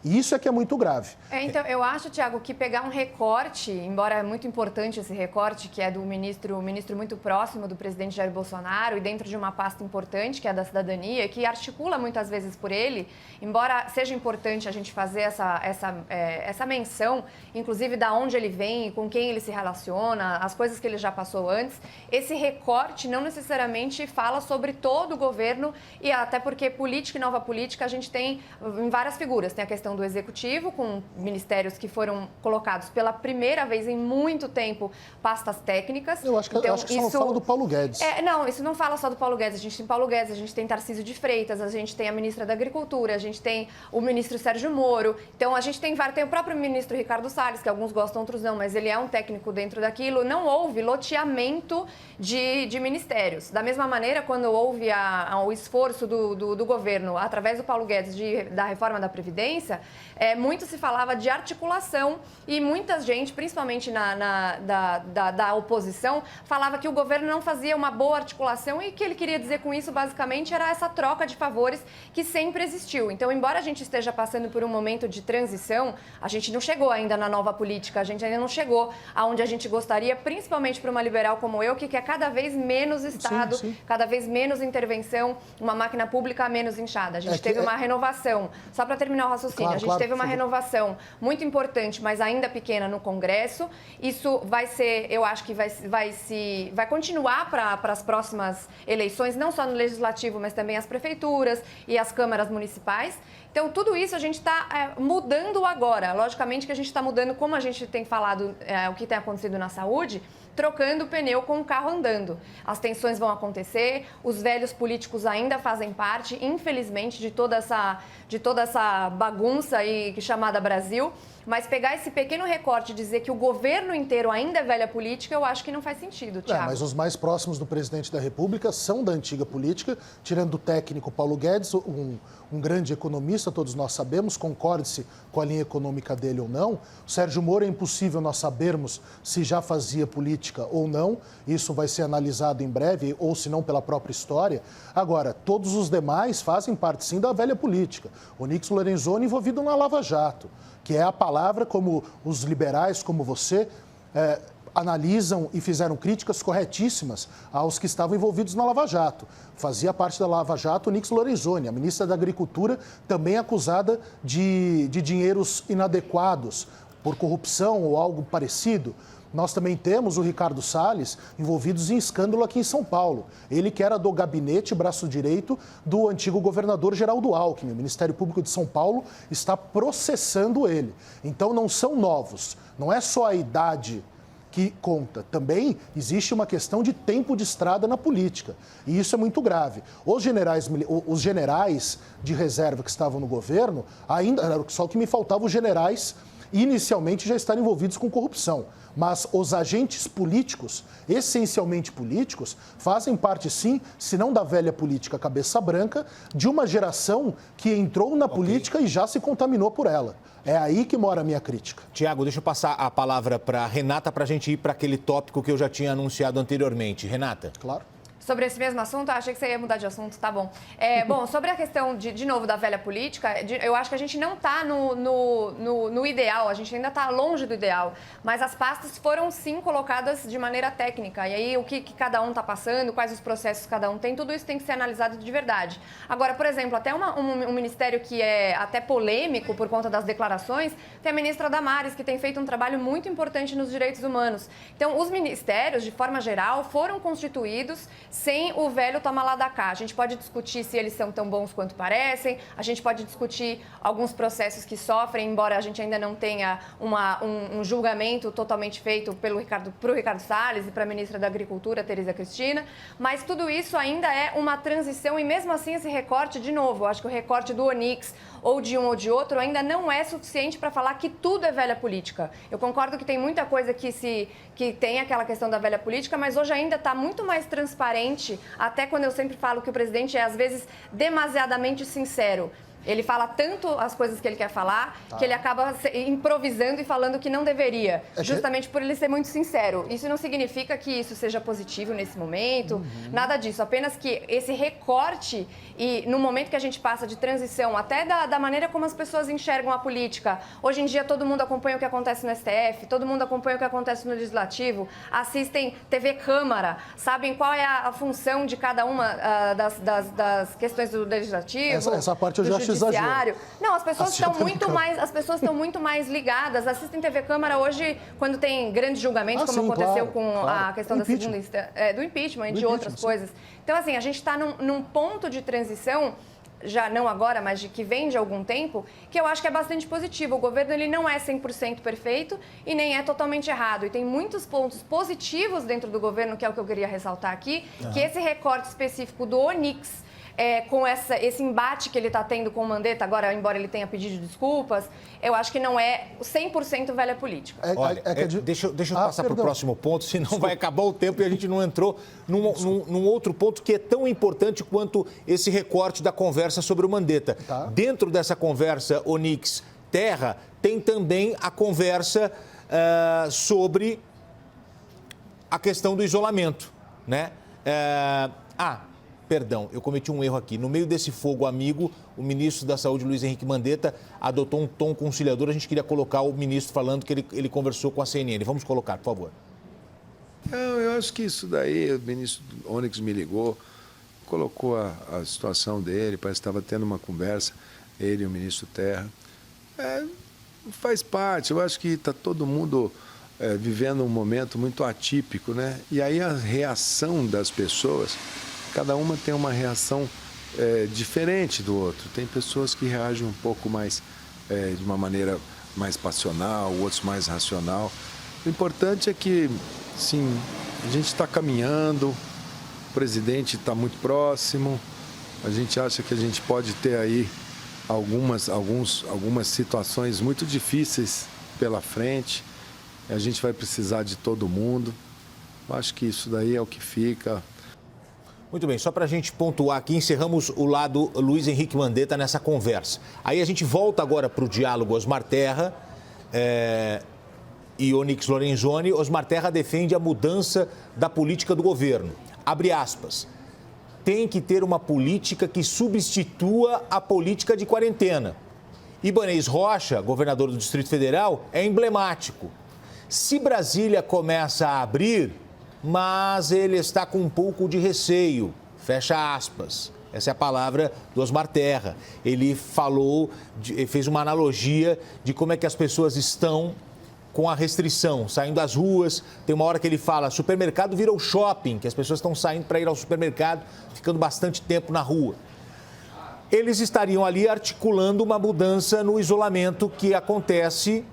Isso é que é muito grave. Então, eu acho, Tiago, que pegar um recorte, embora é muito importante esse recorte, que é do ministro muito próximo do presidente Jair Bolsonaro e dentro de uma pasta importante, que é a da cidadania, que articula muitas vezes por ele, embora seja importante a gente fazer essa menção, inclusive da onde ele vem, com quem ele se relaciona, as coisas que ele já passou antes, esse recorte não necessariamente fala sobre todo o governo e até porque política e nova política a gente tem em várias figuras. Tem a questão do executivo, com ministérios que foram colocados pela primeira vez em muito tempo pastas técnicas. Eu acho que isso não fala do Paulo Guedes. Não, isso não fala só do Paulo Guedes. A gente tem Paulo Guedes, a gente tem Tarcísio de Freitas, a gente tem a ministra da Agricultura, a gente tem o ministro Sérgio Moro. Então, a gente tem o próprio ministro Ricardo Salles, que alguns gostam, outros não, mas ele é um técnico dentro daquilo. Não houve loteamento de ministérios. Da mesma maneira, quando houve o esforço do governo, através do Paulo Guedes, da reforma da Previdência, muito se falava de articulação e muita gente, principalmente da oposição, falava que o governo não fazia uma boa articulação e que ele queria dizer com isso, basicamente, era essa troca de favores que sempre existiu. Então, embora a gente esteja passando por um momento de transição, a gente não chegou ainda na nova política, a gente ainda não chegou aonde a gente gostaria, principalmente para uma liberal como eu, que quer cada vez menos Estado, sim. cada vez menos intervenção, uma máquina pública menos inchada. A gente teve uma renovação, só para terminar o raciocínio, a gente teve uma renovação muito importante, mas ainda pequena no Congresso. Isso vai ser, eu acho que vai continuar para as próximas eleições, não só no Legislativo, mas também as prefeituras e as câmaras municipais. Então, tudo isso a gente está mudando agora. Logicamente que a gente está mudando, como a gente tem falado, o que tem acontecido na saúde, trocando o pneu com o carro andando. As tensões vão acontecer, os velhos políticos ainda fazem parte, infelizmente, de toda essa bagunça aí chamada Brasil. Mas pegar esse pequeno recorte e dizer que o governo inteiro ainda é velha política, eu acho que não faz sentido, Tiago. Mas os mais próximos do presidente da República são da antiga política, tirando o técnico Paulo Guedes, um grande economista, todos nós sabemos, concorde-se com a linha econômica dele ou não. O Sérgio Moro é impossível nós sabermos se já fazia política ou não, isso vai ser analisado em breve, ou se não pela própria história. Agora, todos os demais fazem parte sim da velha política. Onyx Lorenzoni envolvido na Lava Jato, que é a palavra como os liberais, como você, analisam e fizeram críticas corretíssimas aos que estavam envolvidos na Lava Jato. Fazia parte da Lava Jato Onyx Lorenzoni, a ministra da Agricultura, também acusada de dinheiros inadequados por corrupção ou algo parecido. Nós também temos o Ricardo Salles envolvidos em escândalo aqui em São Paulo. Ele que era do gabinete, braço direito, do antigo governador Geraldo Alckmin. O Ministério Público de São Paulo está processando ele. Então não são novos, não é só a idade que conta. Também existe uma questão de tempo de estrada na política. E isso é muito grave. Os generais de reserva que estavam no governo, ainda era só que me faltava os generais inicialmente já estarem envolvidos com corrupção. Mas os agentes políticos, essencialmente políticos, fazem parte, sim, se não da velha política cabeça branca, de uma geração que entrou na política e já se contaminou por ela. É aí que mora a minha crítica. Tiago, deixa eu passar a palavra para a Renata para a gente ir para aquele tópico que eu já tinha anunciado anteriormente. Renata. Claro. Sobre esse mesmo assunto, achei que você ia mudar de assunto, tá bom. Bom, sobre a questão, de novo, da velha política, eu acho que a gente não está no ideal, a gente ainda está longe do ideal, mas as pastas foram, sim, colocadas de maneira técnica, e aí o que cada um está passando, quais os processos cada um tem, tudo isso tem que ser analisado de verdade. Agora, por exemplo, até um ministério que é até polêmico por conta das declarações, tem a ministra Damares, que tem feito um trabalho muito importante nos direitos humanos. Então, os ministérios, de forma geral, foram constituídos sem o velho toma lá da cá. A gente pode discutir se eles são tão bons quanto parecem, a gente pode discutir alguns processos que sofrem, embora a gente ainda não tenha um julgamento totalmente feito para o Ricardo Salles e para a ministra da Agricultura, Tereza Cristina, mas tudo isso ainda é uma transição e mesmo assim esse recorte, de novo, eu acho que o recorte do Onyx ou de um ou de outro ainda não é suficiente para falar que tudo é velha política. Eu concordo que tem muita coisa que tem aquela questão da velha política, mas hoje ainda está muito mais transparente, até quando eu sempre falo que o presidente é, às vezes, demasiadamente sincero. Ele fala tanto as coisas que ele quer falar, que ele acaba improvisando e falando que não deveria, justamente por ele ser muito sincero. Isso não significa que isso seja positivo nesse momento, nada disso. Apenas que esse recorte, e no momento que a gente passa de transição, até da maneira como as pessoas enxergam a política. Hoje em dia todo mundo acompanha o que acontece no STF, todo mundo acompanha o que acontece no Legislativo, assistem TV Câmara, sabem qual é a função de cada uma das questões do Legislativo. Essa parte eu já acho exagero. Não, as pessoas estão muito mais ligadas. Assistem TV Câmara hoje quando tem grandes julgamentos, como aconteceu com a questão da segunda do impeachment e de outras coisas. Então, assim, a gente está num ponto de transição, já não agora, mas que vem de algum tempo, que eu acho que é bastante positivo. O governo ele não é 100% perfeito e nem é totalmente errado. E tem muitos pontos positivos dentro do governo, que é o que eu queria ressaltar aqui, que esse recorte específico do Onyx, com esse embate que ele está tendo com o Mandetta, agora, embora ele tenha pedido desculpas, eu acho que não é 100% velha política. Olha, deixa eu passar para o próximo ponto, senão vai acabar o tempo e a gente não entrou num outro ponto que é tão importante quanto esse recorte da conversa sobre o Mandetta. Dentro dessa conversa Onyx-Terra, tem também a conversa sobre a questão do isolamento, né? Perdão, eu cometi um erro aqui. No meio desse fogo amigo, o ministro da Saúde, Luiz Henrique Mandetta, adotou um tom conciliador. A gente queria colocar o ministro falando que ele conversou com a CNN. Vamos colocar, por favor. Não, eu acho que isso daí, o ministro Onyx me ligou, colocou a situação dele, parece que estava tendo uma conversa, ele e o ministro Terra. Faz parte, eu acho que está todo mundo vivendo um momento muito atípico, né? E aí a reação das pessoas, cada uma tem uma reação diferente do outro. Tem pessoas que reagem um pouco mais, de uma maneira mais passional, outros mais racional. O importante é que, sim, a gente está caminhando, o presidente está muito próximo, a gente acha que a gente pode ter aí algumas situações muito difíceis pela frente, a gente vai precisar de todo mundo. Eu acho que isso daí é o que fica. Muito bem, só para a gente pontuar aqui, encerramos o lado Luiz Henrique Mandetta nessa conversa. Aí a gente volta agora para o diálogo Osmar Terra e Onyx Lorenzoni. Osmar Terra defende a mudança da política do governo. Abre aspas. Tem que ter uma política que substitua a política de quarentena. Ibanez Rocha, governador do Distrito Federal, é emblemático. Se Brasília começa a abrir, mas ele está com um pouco de receio, fecha aspas. Essa é a palavra do Osmar Terra. Ele fez uma analogia de como é que as pessoas estão com a restrição, saindo das ruas. Tem uma hora que ele fala, supermercado virou shopping, que as pessoas estão saindo para ir ao supermercado, ficando bastante tempo na rua. Eles estariam ali articulando uma mudança no isolamento que acontece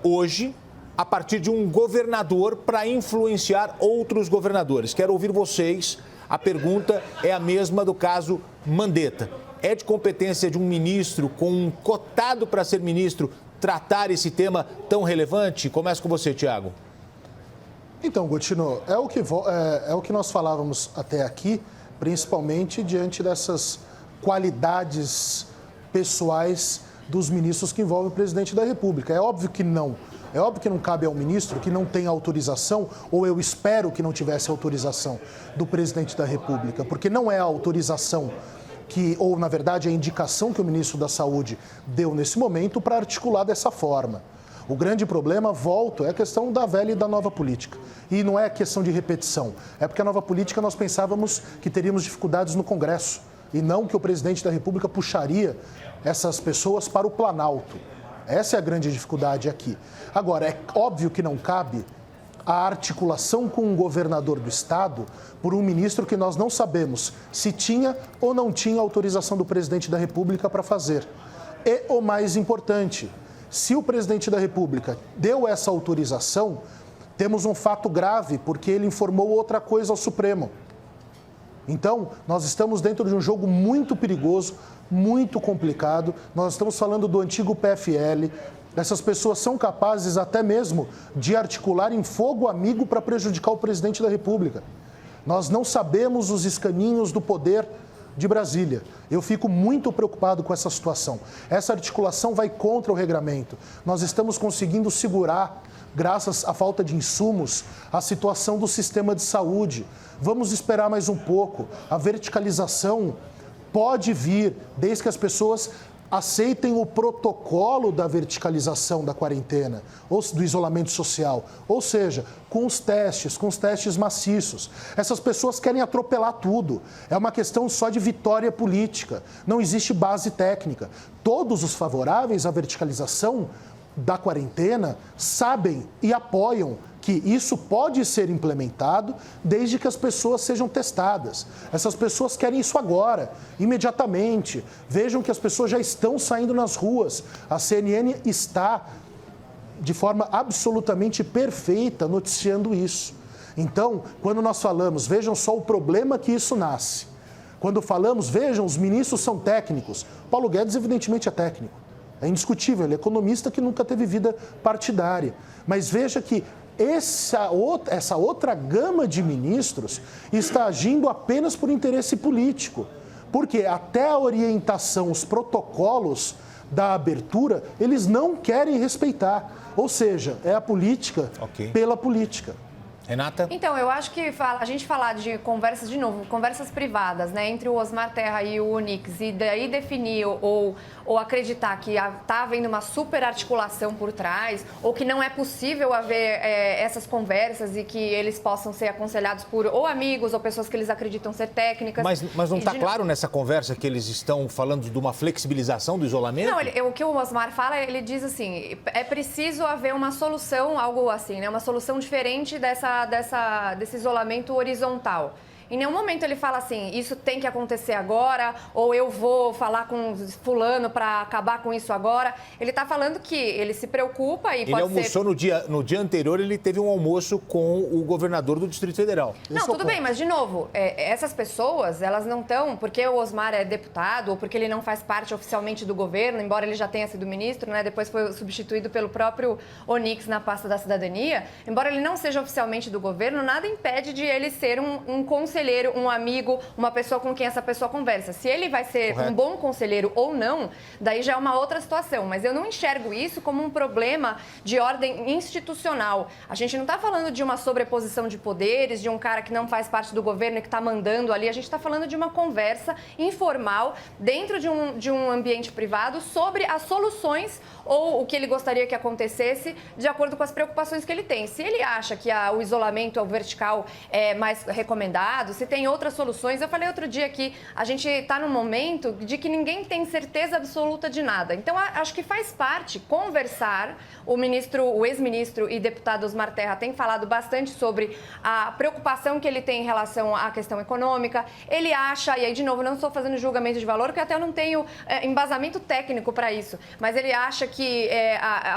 hoje, a partir de um governador para influenciar outros governadores. Quero ouvir vocês. A pergunta é a mesma do caso Mandetta. É de competência de um ministro com um cotado para ser ministro tratar esse tema tão relevante? Começo com você, Tiago. Então, Gotino, é o que nós falávamos até aqui, principalmente diante dessas qualidades pessoais dos ministros que envolvem o presidente da República. É óbvio que não. É óbvio que não cabe ao ministro que não tem autorização, ou eu espero que não tivesse autorização do presidente da República, porque não é a autorização ou na verdade a indicação que o ministro da Saúde deu nesse momento para articular dessa forma. O grande problema, volto, é a questão da velha e da nova política. E não é questão de repetição, é porque a nova política nós pensávamos que teríamos dificuldades no Congresso, e não que o presidente da República puxaria essas pessoas para o Planalto. Essa é a grande dificuldade aqui. Agora, é óbvio que não cabe a articulação com um governador do estado por um ministro que nós não sabemos se tinha ou não tinha autorização do presidente da República para fazer. E o mais importante, se o presidente da República deu essa autorização, temos um fato grave, porque ele informou outra coisa ao Supremo. Então, nós estamos dentro de um jogo muito perigoso, muito complicado. Nós estamos falando do antigo PFL. Essas pessoas são capazes até mesmo de articular em fogo amigo para prejudicar o presidente da República. Nós não sabemos os escaninhos do poder de Brasília. Eu fico muito preocupado com essa situação. Essa articulação vai contra o regramento. Nós estamos conseguindo segurar, graças à falta de insumos, a situação do sistema de saúde. Vamos esperar mais um pouco. A verticalização pode vir, desde que as pessoas aceitem o protocolo da verticalização da quarentena, ou do isolamento social, ou seja, com os testes maciços. Essas pessoas querem atropelar tudo. É uma questão só de vitória política. Não existe base técnica. Todos os favoráveis à verticalização da quarentena sabem e apoiam que isso pode ser implementado desde que as pessoas sejam testadas. Essas pessoas querem isso agora, imediatamente. Vejam que as pessoas já estão saindo nas ruas. A CNN está, de forma absolutamente perfeita, noticiando isso. Então, quando nós falamos, vejam só o problema que isso nasce. Quando falamos, vejam, os ministros são técnicos. Paulo Guedes, evidentemente, é técnico. É indiscutível, ele é economista que nunca teve vida partidária. Mas veja que essa outra gama de ministros está agindo apenas por interesse político. Porque até a orientação, os protocolos da abertura, eles não querem respeitar. Ou seja, é a política pela política. Renata? Então, eu acho que a gente falar de conversas, de novo, conversas privadas, né, entre o Osmar Terra e o Onyx, e daí definir ou acreditar que está havendo uma super articulação por trás, ou que não é possível haver essas conversas e que eles possam ser aconselhados por ou amigos ou pessoas que eles acreditam ser técnicas. Mas não está claro nessa conversa que eles estão falando de uma flexibilização do isolamento? Não, o que o Osmar fala, ele diz assim, é preciso haver uma solução, algo assim, né, uma solução diferente desse isolamento horizontal. Em nenhum momento ele fala assim, isso tem que acontecer agora, ou eu vou falar com fulano para acabar com isso agora. Ele está falando que ele se preocupa e ele almoçou no dia anterior, ele teve um almoço com o governador do Distrito Federal. Não, tudo bem, mas de novo, essas pessoas, elas não estão, porque o Osmar é deputado, ou porque ele não faz parte oficialmente do governo, embora ele já tenha sido ministro, né? Depois foi substituído pelo próprio Onyx na pasta da cidadania. Embora ele não seja oficialmente do governo, nada impede de ele ser um conselheiro, um amigo, uma pessoa com quem essa pessoa conversa. Se ele vai ser um bom conselheiro ou não, daí já é uma outra situação. Mas eu não enxergo isso como um problema de ordem institucional. A gente não está falando de uma sobreposição de poderes, de um cara que não faz parte do governo e que está mandando ali. A gente está falando de uma conversa informal dentro de um ambiente privado sobre as soluções ou o que ele gostaria que acontecesse de acordo com as preocupações que ele tem. Se ele acha que o isolamento vertical é mais recomendado, se tem outras soluções. Eu falei outro dia que a gente está num momento de que ninguém tem certeza absoluta de nada. Então, acho que faz parte conversar. O ex-ministro e deputado Osmar Terra tem falado bastante sobre a preocupação que ele tem em relação à questão econômica. Ele acha, e aí, de novo, não estou fazendo julgamento de valor, porque até eu não tenho embasamento técnico para isso, mas ele acha que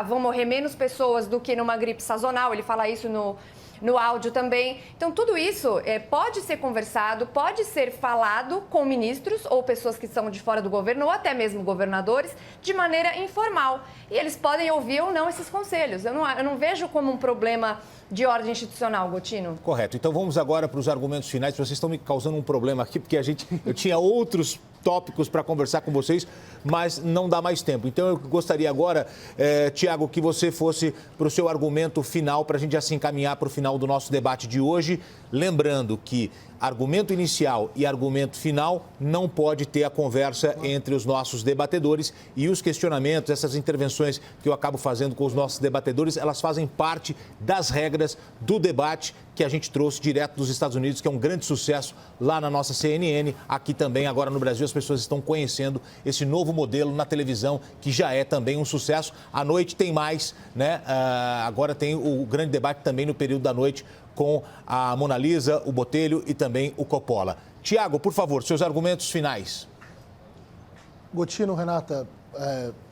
vão morrer menos pessoas do que numa gripe sazonal. Ele fala isso no áudio também. Então, tudo isso pode ser conversado, pode ser falado com ministros ou pessoas que são de fora do governo, ou até mesmo governadores, de maneira informal. E eles podem ouvir ou não esses conselhos. Eu não vejo como um problema de ordem institucional, Gotino. Correto. Então, vamos agora para os argumentos finais. Vocês estão me causando um problema aqui, porque eu tinha outros tópicos para conversar com vocês, mas não dá mais tempo. Então, eu gostaria agora, Tiago, que você fosse para o seu argumento final, para a gente já se encaminhar para o final do nosso debate de hoje. Lembrando que argumento inicial e argumento final não pode ter a conversa entre os nossos debatedores, e os questionamentos, essas intervenções que eu acabo fazendo com os nossos debatedores, elas fazem parte das regras do debate que a gente trouxe direto dos Estados Unidos, que é um grande sucesso lá na nossa CNN. Aqui também, agora no Brasil, as pessoas estão conhecendo esse novo modelo na televisão, que já é também um sucesso. À noite tem mais, né? Agora tem o grande debate também no período da noite com a Mona Lisa, o Botelho e também o Coppola. Tiago, por favor, seus argumentos finais. Gotino, Renata,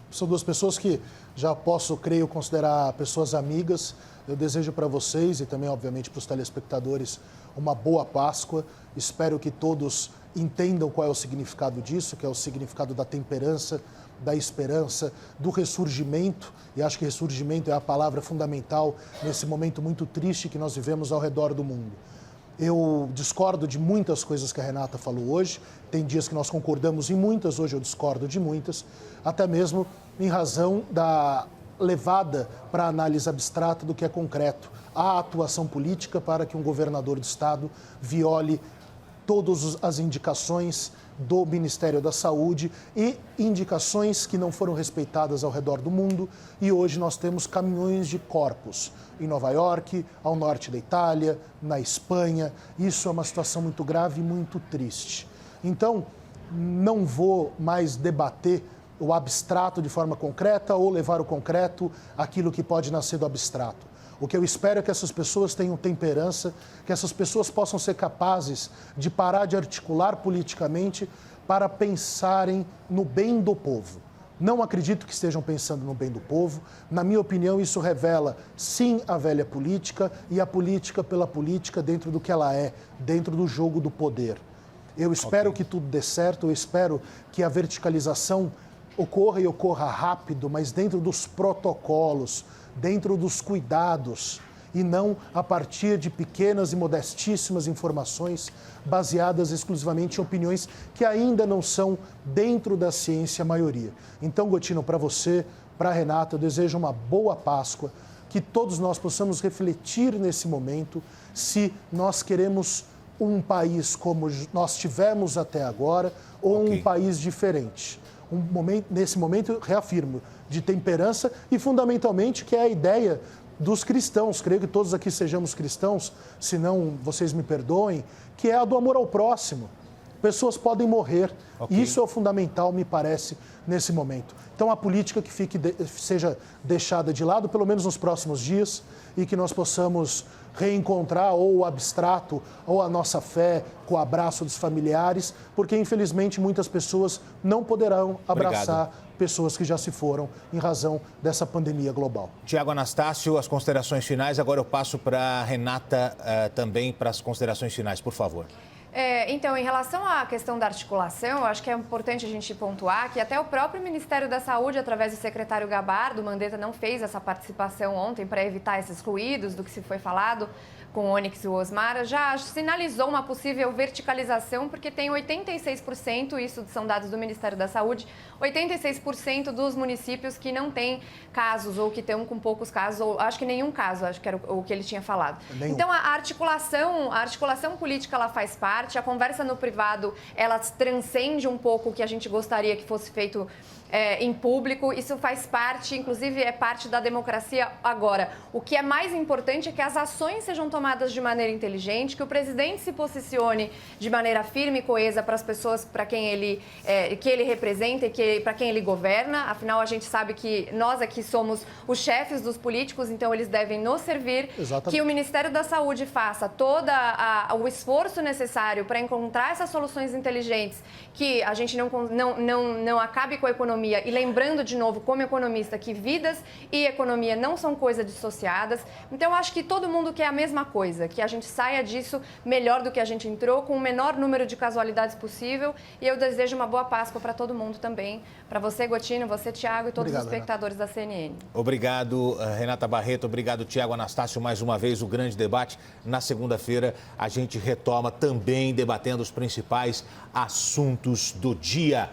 são duas pessoas que já posso, creio, considerar pessoas amigas. Eu desejo para vocês e também, obviamente, para os telespectadores uma boa Páscoa. Espero que todos entendam qual é o significado disso, que é o significado da temperança, da esperança, do ressurgimento. E acho que ressurgimento é a palavra fundamental nesse momento muito triste que nós vivemos ao redor do mundo. Eu discordo de muitas coisas que a Renata falou hoje. Tem dias que nós concordamos em muitas, hoje eu discordo de muitas, até mesmo em razão da levada para a análise abstrata do que é concreto. Há atuação política para que um governador de estado viole todas as indicações do Ministério da Saúde e indicações que não foram respeitadas ao redor do mundo. E hoje nós temos caminhões de corpos em Nova York, ao norte da Itália, na Espanha. Isso é uma situação muito grave e muito triste. Então, não vou mais debater o abstrato de forma concreta ou levar o concreto àquilo que pode nascer do abstrato. O que eu espero é que essas pessoas tenham temperança, que essas pessoas possam ser capazes de parar de articular politicamente para pensarem no bem do povo. Não acredito que estejam pensando no bem do povo. Na minha opinião, isso revela, sim, a velha política e a política pela política dentro do que ela é, dentro do jogo do poder. Eu espero que tudo dê certo, eu espero que a verticalização ocorra e ocorra rápido, mas dentro dos protocolos, dentro dos cuidados e não a partir de pequenas e modestíssimas informações baseadas exclusivamente em opiniões que ainda não são dentro da ciência a maioria. Então, Gotino, para você, para a Renata, eu desejo uma boa Páscoa, que todos nós possamos refletir nesse momento se nós queremos um país como nós tivemos até agora ou um país diferente. Nesse momento, reafirmo, de temperança e, fundamentalmente, que é a ideia dos cristãos. Creio que todos aqui sejamos cristãos, se não, vocês me perdoem, que é a do amor ao próximo. Pessoas podem morrer. Isso é o fundamental, me parece, nesse momento. Então, a política que seja deixada de lado, pelo menos nos próximos dias, e que nós possamos reencontrar ou o abstrato ou a nossa fé com o abraço dos familiares, porque, infelizmente, muitas pessoas não poderão abraçar pessoas que já se foram em razão dessa pandemia global. Tiago Anastácio, as considerações finais. Agora eu passo para a Renata também para as considerações finais, por favor. Então, em relação à questão da articulação, eu acho que é importante a gente pontuar que até o próprio Ministério da Saúde, através do secretário Gabardo, Mandetta não fez essa participação ontem para evitar esses ruídos do que se foi falado com o Onyx e o Osmar, já sinalizou uma possível verticalização, porque tem 86%, isso são dados do Ministério da Saúde, 86% dos municípios que não têm casos ou que estão com poucos casos, ou acho que nenhum caso, acho que era o que ele tinha falado. Nenhum. Então, a articulação política, ela faz parte, a conversa no privado, ela transcende um pouco o que a gente gostaria que fosse feito em público, isso faz parte, inclusive é parte da democracia. Agora, o que é mais importante é que as ações sejam tomadas de maneira inteligente, que o presidente se posicione de maneira firme e coesa para as pessoas para quem que ele representa e para quem ele governa. Afinal, a gente sabe que nós aqui somos os chefes dos políticos, então eles devem nos servir. Exatamente. Que o Ministério da Saúde faça todo o esforço necessário para encontrar essas soluções inteligentes, que a gente não acabe com a economia. E lembrando, de novo, como economista, que vidas e economia não são coisas dissociadas. Então, eu acho que todo mundo quer a mesma coisa, que a gente saia disso melhor do que a gente entrou, com o menor número de casualidades possível. E eu desejo uma boa Páscoa para todo mundo também. Para você, Gotino, você, Tiago, e todos os espectadores da CNN. Obrigado, Renata Barreto. Obrigado, Tiago Anastácio, mais uma vez, o grande debate. Na segunda-feira, a gente retoma também debatendo os principais assuntos do dia.